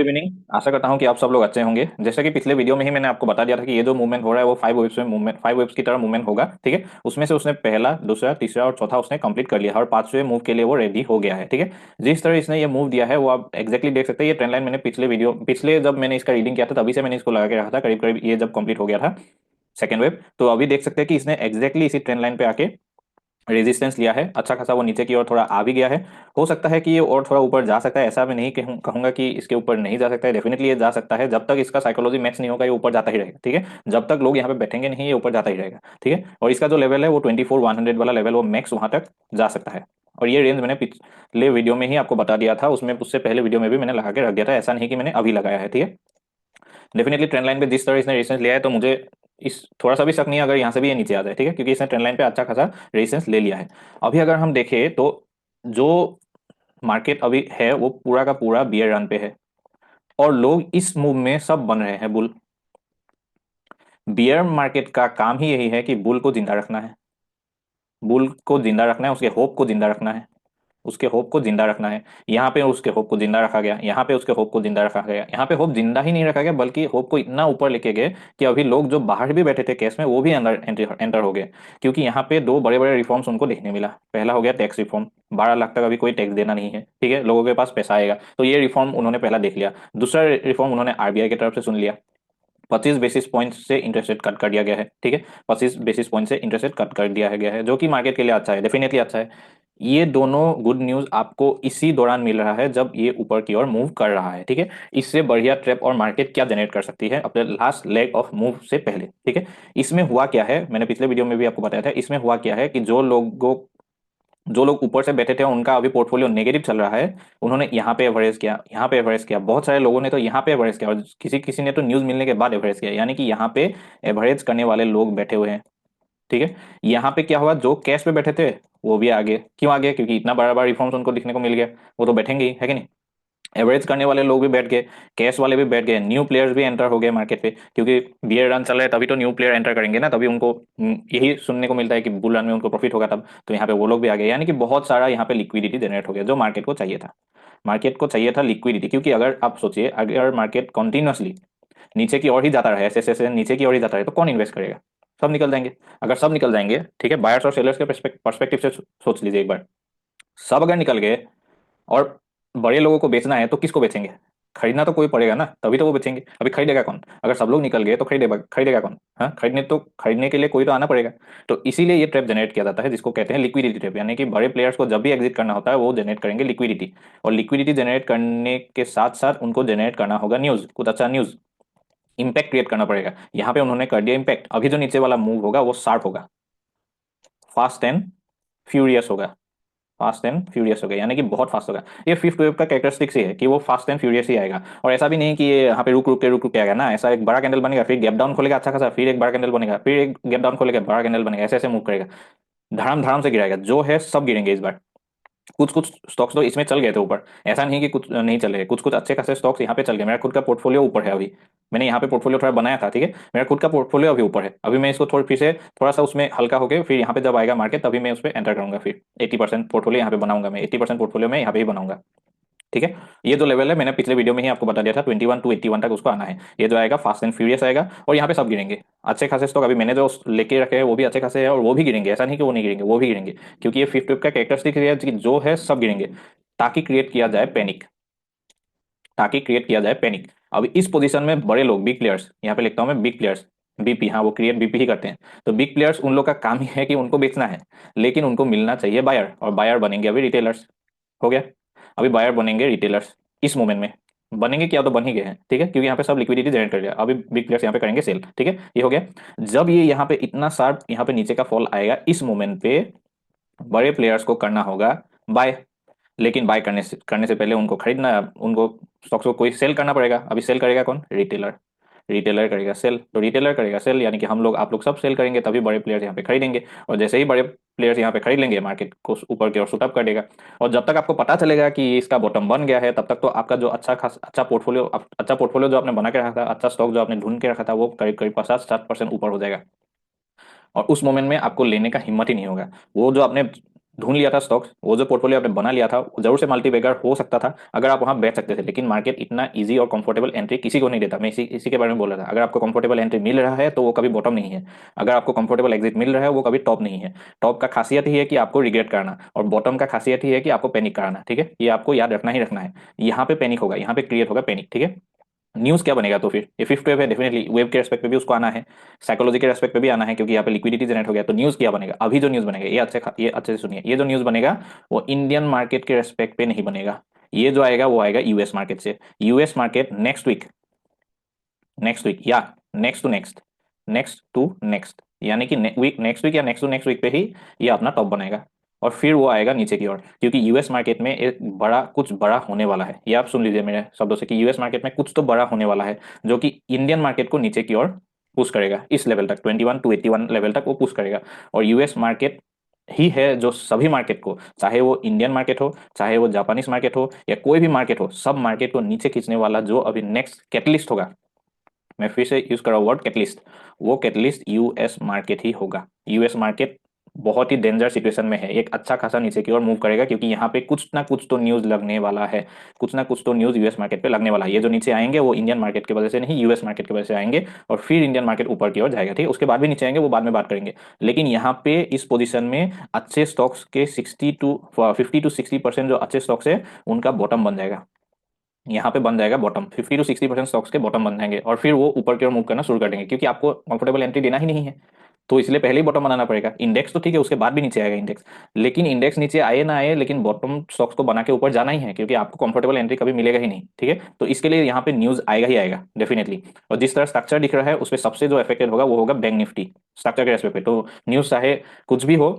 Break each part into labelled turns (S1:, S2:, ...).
S1: Evening. आशा करता हूँ कि आप सब लोग अच्छे होंगे। जैसा कि पिछले वीडियो में ही मैंने आपको बता दिया था कि ये जो मूवमेंट हो रहा है वो 5 वेव्स में मूवमेंट 5 वेव्स की तरह मूवमेंट होगा। ठीक है, उसमें से उसने पहला, दूसरा, तीसरा और चौथा उसने कंप्लीट कर लिया है और पांचवें मूव के लिए वो रेडी हो गया है। ठीक है, जिस तरह इसने ये मूव दिया है वो आप एक्जैक्टली देख सकते हैं। ये ट्रेंड लाइन मैंने पिछले जब मैंने इसका रीडिंग किया था तभी से मैंने इसको लगा के रखा था, करीब करीब ये जब कंप्लीट हो गया था सेकेंड वेव, तो अभी देख सकते हैं कि इसने एक्जैक्टली इसी ट्रेंड लाइन पे आके रेजिस्टेंस लिया है। अच्छा खासा वो नीचे की ओर थोड़ा आ भी गया है। हो सकता है कि ये और थोड़ा ऊपर जा सकता है, ऐसा मैं नहीं कहूंगा कि इसके ऊपर नहीं जा सकता है। डेफिनेटली ये जा सकता है, जब तक इसका साइकोलॉजी मैच नहीं होगा ये ऊपर जाता ही रहेगा। ठीक है, जब तक लोग यहाँ पे बैठेंगे नहीं ये ऊपर जाता ही रहेगा। ठीक है, और इसका जो लेवल है वो 24,100 वाला लेवल, वो मैक्स वहां तक जा सकता है। और ये रेंज मैंने पिछले वीडियो में ही आपको बता दिया था, उसमें उससे पहले वीडियो में भी मैंने लगा के रख दिया था, ऐसा नहीं कि मैंने अभी लगाया है। ठीक है, डेफिनेटली ट्रेंड लाइन पे जिस तरह इसने रेजिस्टेंस लिया है तो मुझे इस थोड़ा सा भी शक नहीं है अगर यहाँ से भी ये नीचे आ जाए। ठीक है, क्योंकि इसने ट्रेंड लाइन पे अच्छा खासा रेजिस्टेंस ले लिया है। अभी अगर हम देखें तो जो मार्केट अभी है वो पूरा का पूरा बियर रन पे है और लोग इस मूव में सब बन रहे हैं बुल। बियर मार्केट का काम ही यही है कि बुल को जिंदा रखना है, बुल को जिंदा रखना है, उसके होप को जिंदा रखना है, उसके होप को जिंदा रखना है। यहाँ पे उसके होप को जिंदा रखा गया, यहाँ पे उसके होप को जिंदा रखा गया। यहाँ पे होप जिंदा ही नहीं रखा गया बल्कि होप को इतना ऊपर लेके गए कि अभी लोग जो बाहर भी बैठे थे केस में वो भी अंदर एंटर हो गए, क्योंकि यहाँ पे दो बड़े बड़े रिफॉर्म्स उनको देखने मिला। पहला हो गया टैक्स रिफॉर्म, 12 लाख तक अभी कोई टैक्स देना नहीं है। ठीक है, लोगों के पास पैसा आएगा, तो ये रिफॉर्म उन्होंने पहला देख लिया। दूसरा रिफॉर्म उन्होंने आरबीआई की तरफ से सुन लिया, 25 बेसिस पॉइंट से इंटरेस्ट रेट कट कर दिया गया है। ठीक है, 25 बेसिस पॉइंट से इंटरेस्ट रेट कट कर दिया गया है, जो कि मार्केट के लिए अच्छा है, डेफिनेटली अच्छा है। ये दोनों गुड न्यूज आपको इसी दौरान मिल रहा है जब ये ऊपर की ओर मूव कर रहा है। ठीक है, इससे बढ़िया ट्रैप और मार्केट क्या जनरेट कर सकती है अपने लास्ट लेग ऑफ मूव से पहले। ठीक है, इसमें हुआ क्या है, मैंने पिछले वीडियो में भी आपको बताया था। इसमें हुआ क्या है कि जो लोग ऊपर से बैठे थे उनका अभी पोर्टफोलियो नेगेटिव चल रहा है, उन्होंने यहाँ पे एवरेज किया, यहाँ पे एवरेज किया, बहुत सारे लोगों ने तो यहाँ पे एवरेज किया और किसी किसी ने तो न्यूज मिलने के बाद एवरेज किया, यानी कि यहाँ पे एवरेज करने वाले लोग बैठे हुए हैं। ठीक है, यहाँ पे क्या हुआ, जो कैश पे बैठे थे वो भी आगे। क्यों आगे? क्योंकि इतना बड़ा बड़ा रिफॉर्म्स उनको दिखने को मिल गया, वो तो बैठेंगे ही, है कि नहीं। एवरेज करने वाले लोग भी बैठ गए, कैश वाले भी बैठ गए, न्यू प्लेयर्स भी एंटर हो गए मार्केट पे, क्योंकि बियर रन चल रहा है तभी तो न्यू प्लेयर एंटर करेंगे ना, तभी उनको यही सुनने को मिलता है कि बुल रन में उनको प्रॉफिट होगा तब, तो यहाँ पे वो लोग भी आ गए। यानी कि बहुत सारा यहाँ पे लिक्विडिटी जनरेट हो गया जो मार्केट को चाहिए था। मार्केट को चाहिए था लिक्विडिटी, क्योंकि अगर आप सोचिए अगर मार्केट कंटिन्यूअसली नीचे की ओर ही जाता रहे, ऐसे ऐसे ऐसे नीचे की ओर ही जाता रहे, तो कौन इन्वेस्ट करेगा? सब निकल जाएंगे। अगर सब निकल जाएंगे, ठीक है, बायर्स और सेलर्स के पर्सपेक्टिव से सोच लीजिए एक बार, सब अगर निकल गए और बड़े लोगों को बेचना है तो किसको बेचेंगे? खरीदना तो कोई पड़ेगा ना, तभी तो वो बेचेंगे। अभी खरीदेगा कौन? अगर सब लोग निकल गए तो खरीदेगा खरीदेगा कौन? हाँ, खरीदने के लिए कोई तो आना पड़ेगा। तो इसीलिए ये ट्रैप जनरेट किया जाता है जिसको कहते हैं लिक्विडिटी ट्रैप, यानी कि बड़े प्लेयर्स को जब भी एग्जिट करना होता है वो जनरेट करेंगे लिक्विडिटी, और लिक्विडिटी जनरेट करने के साथ साथ उनको जनरेट करना होगा न्यूज, कुछ अच्छा न्यूज, इंपैक्ट क्रिएट करना पड़ेगा। यहाँ पे उन्होंने कर दिया इंपैक्ट। अभी जो नीचे वाला मूव होगा वो शार्प होगा, फास्ट एंड फ्यूरियस होगा, फास्ट एंड फ्यूरियस हो गया, यानी कि बहुत फास्ट होगा। ये फिफ्थ वेव का कैरेक्टरिस्टिक्स ही है कि वो फास्ट एंड फ्यूरियस ही आएगा। और ऐसा भी नहीं कि ये यहाँ पे रुक रुक के आएगा ना, ऐसा एक बड़ा कैंडल बनेगा, फिर गैप डाउन खोलेगा अच्छा खासा, फिर एक बड़ा कैंडल बनेगा, फिर एक गैप डाउन खोलेगा, बड़ा कैंडल बनेगा, ऐसे ऐसे मूव करेगा, धड़ाम धड़ाम से गिराएगा, जो है सब गिरेंगे इस बार। कुछ कुछ स्टॉक्स तो इसमें चल गए थे ऊपर, ऐसा नहीं कि कुछ नहीं चले, कुछ कुछ अच्छे खासे स्टॉक्स यहाँ पे चल गए। मेरा खुद का पोर्टफोलियो ऊपर है अभी, मैंने यहाँ पे पोर्टफोलियो थोड़ा बनाया था। ठीक है, मेरा खुद का पोर्टफोलियो अभी ऊपर है। अभी मैं इसको थोड़ा फिर से थोड़ा सा उसमें हल्का होकर फिर यहाँ पे जब आएगा मार्केट तभी मैं उस पर एंटर करूंगा, फिर 80% पोर्टफोलियो यहाँ पे बनाऊंगा, मैं 80% पोर्टफोलियो में यहाँ पे ही बनाऊंगा। ठीक है, ये जो लेवल है मैंने पिछले वीडियो में ही आपको बता दिया था, 21 to 81 तक उसको आना है। ये जो आएगा फास्ट एंड फ्यूरियस आएगा और यहाँ पे सब गिरेंगे। अच्छे खासे स्टॉक अभी मैंने जो लेके रखे हैं वो भी अच्छे खासे हैं और वो भी गिरेंगे, ऐसा नहीं कि वो नहीं गिरेंगे, वो भी गिरेंगे, क्योंकि ये फिफ्थ वेव का कैरेक्टरिस्टिक है कि जो है सब गिरेंगे, ताकि क्रिएट किया जाए पैनिक, ताकि क्रिएट किया जाए पैनिक। अब इस पोजीशन में बड़े लोग, बिग प्लेयर्स, यहाँ पे लिखता हूँ मैं बिग प्लेयर्स, बीपी, हाँ वो क्रिएट बीपी ही करते हैं। तो बिग प्लेयर्स उन लोग का काम ही है कि उनको बेचना है, लेकिन उनको मिलना चाहिए बायर, और बायर बनेंगे अभी रिटेलर्स। हो गया, अभी बायर बनेंगे रिटेलर्स इस मोमेंट में, बनेंगे क्या, तो बन ही गए हैं। ठीक है, क्योंकि यहाँ पे सब लिक्विडिटी जनरेट कर लिया, अभी बिग प्लेयर्स यहाँ पे करेंगे सेल। ठीक है, ये हो गया। जब ये यहाँ पे इतना शार्प यहाँ पे नीचे का फॉल आएगा इस मोमेंट पे बड़े प्लेयर्स को करना होगा बाय, लेकिन बाय करने से पहले उनको खरीदना, उनको स्टॉक्स को कोई सेल करना पड़ेगा। अभी सेल करेगा कौन? रिटेलर, रिटेलर करेगा सेल, तो रिटेलर करेगा सेल यानी कि हम लोग आप लोग सब सेल करेंगे, तभी बड़े प्लेयर्स यहाँ पे खरीदेंगे, और जैसे ही बड़े प्लेयर्स यहाँ पे खरीद लेंगे मार्केट को ऊपर की ओर शूट अप कर देगा। और जब तक आपको पता चलेगा कि इसका बॉटम बन गया है तब तक तो आपका जो अच्छा पोर्टफोलियो जो आपने बना के रखा था, अच्छा स्टॉक जो आपने ढूंढ के रखा था, वो करीब करीब 50-60% ऊपर हो जाएगा, और उस मोमेंट में आपको लेने का हिम्मत ही नहीं होगा। वो जो आपने ढूंढ लिया था स्टॉक्स, वो जो पोर्टफोलियो आपने बना लिया था वो जरूर से मल्टीबैगर हो सकता था अगर आप वहां बैठ सकते थे, लेकिन मार्केट इतना इजी और कंफर्टेबल एंट्री किसी को नहीं देता। मैं इसी के बारे में बोल रहा था। अगर आपको कंफर्टेबल एंट्री मिल रहा है तो वो कभी बॉटम नहीं है, अगर आपको कंफर्टेबल एग्जिट मिल रहा है वो कभी टॉप नहीं है। टॉप का खासियत ही है कि आपको रिग्रेट करना, और बॉटम का खासियत ही है कि आपको पैनिक कराना। ठीक है, ये आपको याद रखना ही रखना है। यहाँ पे पैनिक होगा, यहाँ पे क्रिएट होगा पैनिक। ठीक है, न्यूज क्या बनेगा तो फिर ये फिफ्थ वेव है, डेफिनेटली वेव के रेस्पेक्ट पे भी उसको आना है, साइकोलॉजी के रेस्पेक्ट पे भी आना है, क्योंकि यहाँ पे लिक्विडिटी जनरेट हो गया। तो न्यूज क्या बनेगा, अभी जो न्यूज बनेगा ये अच्छे से सुनिए, ये जो न्यूज बनेगा वो इंडियन मार्केट के रेस्पेक्ट पे नहीं बनेगा। ये जो आएगा वो आएगा यूएस मार्केट से। यूएस मार्केट नेक्स्ट वीक या next to next, next to next, यानी कि वीक नेक्स्ट वीक या नेक्स्ट टू नेक्स्ट वीक पे ही ये अपना टॉप बनाएगा, और फिर वो आएगा नीचे की ओर, क्योंकि यूएस मार्केट में एक बड़ा कुछ बड़ा होने वाला है। ये आप सुन लीजिए मेरे शब्दों से कि यूएस मार्केट में कुछ तो बड़ा होने वाला है, जो कि इंडियन मार्केट को नीचे की ओर पुश करेगा, इस लेवल तक 21 to 81 लेवल तक वो पुश करेगा। और यूएस मार्केट ही है जो सभी मार्केट को, चाहे वो इंडियन मार्केट हो, चाहे वो जापानीज मार्केट हो, या कोई भी मार्केट हो, सब मार्केट को नीचे खींचने वाला जो अभी नेक्स्ट कैटलिस्ट होगा। मैं फिर से यूज कर रहा हूँ वर्ड कैटलिस्ट, वो कैटलिस्ट यूएस मार्केट ही होगा। यूएस मार्केट बहुत ही डेंजर सिचुएशन में है, एक अच्छा खासा नीचे की ओर मूव करेगा, क्योंकि यहाँ पे कुछ ना कुछ तो न्यूज लगने वाला है, कुछ ना कुछ तो न्यूज यूएस मार्केट पे लगने वाला है। ये जो नीचे आएंगे वो इंडियन मार्केट की वजह से नहीं, यूएस मार्केट की वजह से आएंगे, और फिर इंडियन मार्केट ऊपर की ओर जाएगा। ठीक है, उसके बाद भी नीचे आएंगे, वो बाद में बात करेंगे। लेकिन यहाँ पे इस पोजीशन में अच्छे स्टॉक्स के 50 to 60% जो अच्छे स्टॉक्स है उनका बॉटम बन जाएगा। यहाँ पे बन जाएगा बॉटम, 50 to 60% स्टॉक्स के बॉटम बन जाएंगे, और फिर वो ऊपर की ओर मूव करना शुरू कर देंगे, क्योंकि आपको कंफर्टेबल एंट्री देना ही नहीं है। तो इसलिए पहले ही बॉटम बनाना पड़ेगा। इंडेक्स तो ठीक है, उसके बाद भी नीचे आएगा इंडेक्स, लेकिन इंडेक्स नीचे आए ना आए, लेकिन बॉटम स्टॉक्स को बना के ऊपर जाना ही है, क्योंकि आपको कंफर्टेबल एंट्री कभी मिलेगा ही नहीं। ठीक है, तो इसके लिए यहाँ पे न्यूज आएगा ही आएगा डेफिनेटली। और जिस तरह स्ट्रक्चर दिख रहा है उस पर सबसे जो इफेक्टेड होगा वो होगा बैंक निफ्टी, स्ट्रक्चर के रेस्पेक्ट पे। तो न्यूज चाहे कुछ भी हो,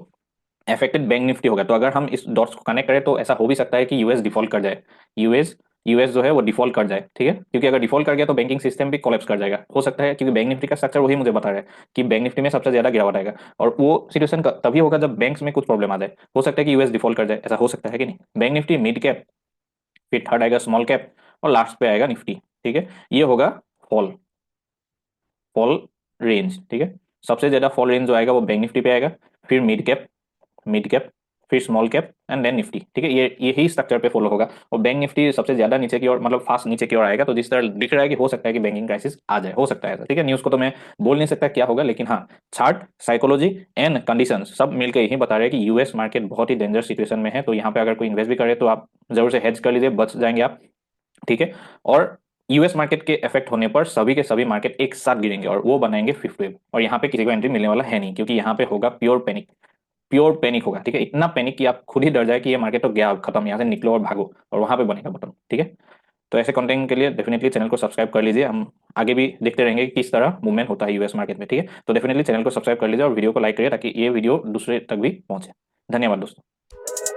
S1: अफेक्टेड बैंक निफ्टी होगा। तो अगर हम इस डॉट्स को कनेक्ट करें तो ऐसा हो भी सकता है कि यूएस डिफॉल्ट कर जाए, यूएस यूएस जो है वो डिफॉल्ट कर जाए। ठीक है, क्योंकि अगर डिफॉल्ट कर गया तो बैंकिंग सिस्टम भी कोलैप्स कर जाएगा, हो सकता है, क्योंकि बैंक निफ्टी का स्ट्रक्चर वही मुझे बता रहा है कि बैंक निफ्टी में सबसे ज्यादा गिरावट आएगा, और वो सिचुएशन तभी होगा जब बैंक्स में कुछ प्रॉब्लम आ जाए। हो सकता है कि यूएस डिफॉल्ट कर जाए, ऐसा हो सकता है कि नहीं। बैंक निफ्टी मिड कैप, फिर थर्ड आएगा स्मॉल कैप, और लास्ट पे आएगा निफ्टी। ठीक है, ये होगा फॉल फॉल रेंज। ठीक है, सबसे ज्यादा फॉल रेंज जो आएगा वो बैंक निफ्टी पे आएगा, फिर मिड कैप, फिर small cap and then Nifty. ठीक है, ये यही स्ट्रक्चर पे फॉलो होगा, और बैंक निफ्टी सबसे ज्यादा नीचे की ओर, मतलब फास्ट नीचे की ओर आएगा। तो जिस तरह दिख रहा है कि हो सकता है कि बैंकिंग क्राइसिस आ जाए, हो सकता है ऐसा। ठीक है, न्यूज को तो मैं बोल नहीं सकता क्या होगा, लेकिन हाँ, चार्ट, साइकोलॉजी एंड कंडीशन सब मिलकर यही बता रहे हैं कि यूएस मार्केट बहुत ही डेंजर सिचुएशन में है। तो यहाँ पे अगर कोई इन्वेस्ट भी करे तो आप जरूर से हेज कर लीजिए, बच जाएंगे आप। ठीक है, और यूएस मार्केट के इफेक्ट होने पर सभी के सभी मार्केट एक साथ गिरेंगे, और वो बनाएंगे फिफ्थ वेव, और यहाँ पे किसी को एंट्री मिलने वाला है नहीं, क्योंकि यहाँ पे होगा प्योर पैनिक होगा। ठीक है, इतना पैनिक कि आप खुद ही डर जाए कि ये मार्केट तो गया, खत्म, यहाँ से निकलो और भागो, और वहां पे बनेगा बटन। ठीक है, तो ऐसे कंटेंट के लिए डेफिनेटली चैनल को सब्सक्राइब कर लीजिए, हम आगे भी देखते रहेंगे कि किस तरह मूवमेंट होता है यूएस मार्केट में। ठीक है, तो डेफिनेटली चैनल को सब्सक्राइब कर लीजिए और वीडियो को लाइक करिए, ताकि ये वीडियो दूसरे तक भी पहुंचे। धन्यवाद दोस्तों।